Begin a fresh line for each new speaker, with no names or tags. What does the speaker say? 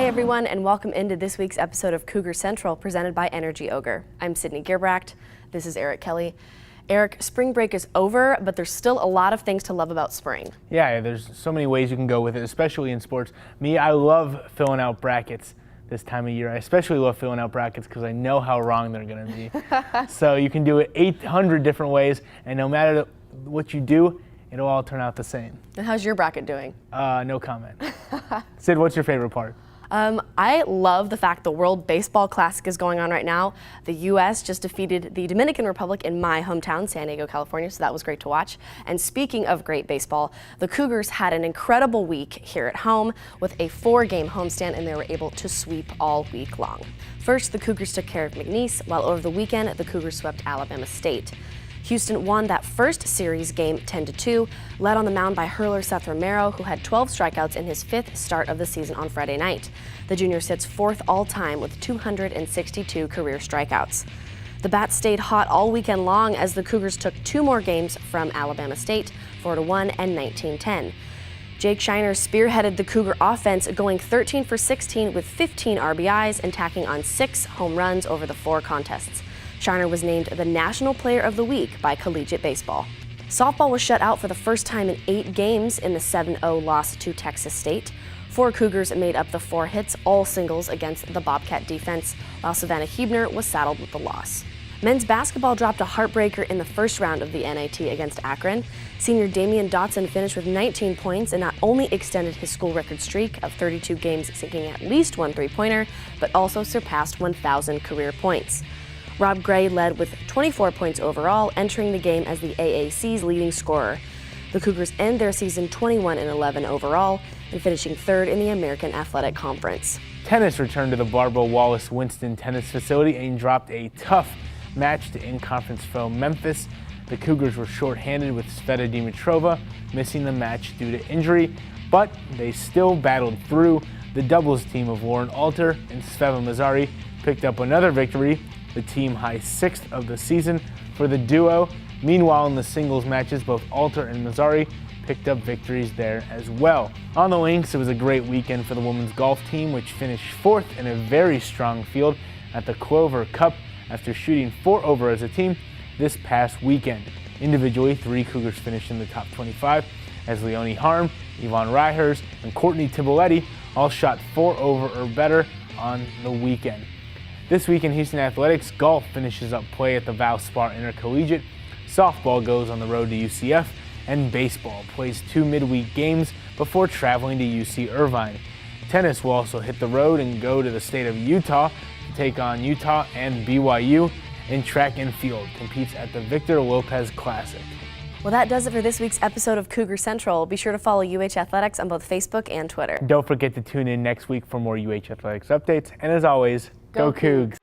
Hey everyone, and welcome into this week's episode of Cougar Central presented by Energy Ogre. I'm Sydney Gearbracht. This is Eric Kelly. Eric, spring break is over, but there's still a lot of things to love about spring.
Yeah, there's so many ways you can go with it, especially in sports. Me, I love filling out brackets this time of year. I especially love filling out brackets because I know how wrong they're going to be. So you can do it 800 different ways, and no matter what you do, it'll all turn out the same.
And how's your bracket doing?
No comment. Sid, what's your favorite part?
I love the fact the World Baseball Classic is going on right now. The U.S. just defeated the Dominican Republic in my hometown, San Diego, California, so that was great to watch. And speaking of great baseball, the Cougars had an incredible week here at home with a 4-game homestand, and they were able to sweep all week long. First, the Cougars took care of McNeese, while over the weekend, the Cougars swept Alabama State. Houston won that first series game 10-2, led on the mound by hurler Seth Romero, who had 12 strikeouts in his 5th start of the season on Friday night. The junior sits 4th all-time with 262 career strikeouts. The bats stayed hot all weekend long as the Cougars took 2 more games from Alabama State, 4-1 and 19-10. Jake Shiner spearheaded the Cougar offense, going 13 for 16 with 15 RBIs and tacking on 6 home runs over the 4 contests. Shiner was named the National Player of the Week by Collegiate Baseball. Softball was shut out for the first time in 8 games in the 7-0 loss to Texas State. 4 Cougars made up the 4 hits, all singles against the Bobcat defense, while Savannah Huebner was saddled with the loss. Men's basketball dropped a heartbreaker in the first round of the NIT against Akron. Senior Damian Dotson finished with 19 points and not only extended his school record streak of 32 games sinking at least 1 3-pointer, but also surpassed 1,000 career points. Rob Gray led with 24 points overall, entering the game as the AAC's leading scorer. The Cougars end their season 21-11 overall and finishing 3rd in the American Athletic Conference.
Tennis returned to the Barbara Wallace Winston tennis facility and dropped a tough match to in-conference foe Memphis. The Cougars were short-handed with Sveta Dimitrova missing the match due to injury, but they still battled through. The doubles team of Lauren Alter and Sveva Mazzari picked up another victory, the team high 6th of the season for the duo. Meanwhile, in the singles matches, both Alter and Mazzari picked up victories there as well. On the links, it was a great weekend for the women's golf team, which finished 4th in a very strong field at the Clover Cup after shooting 4 over as a team this past weekend. Individually, 3 Cougars finished in the top 25 as Leonie Harm, Yvonne Reihers, and Courtney Tiboletti all shot 4 over or better on the weekend. This week in Houston Athletics, golf finishes up play at the Valspar Intercollegiate, softball goes on the road to UCF, and baseball plays 2 midweek games before traveling to UC Irvine. Tennis will also hit the road and go to the state of Utah to take on Utah and BYU, and track and field competes at the Victor Lopez Classic.
Well, that does it for this week's episode of Cougar Central. Be sure to follow UH Athletics on both Facebook and Twitter.
Don't forget to tune in next week for more UH Athletics updates, and as always, go Cougs!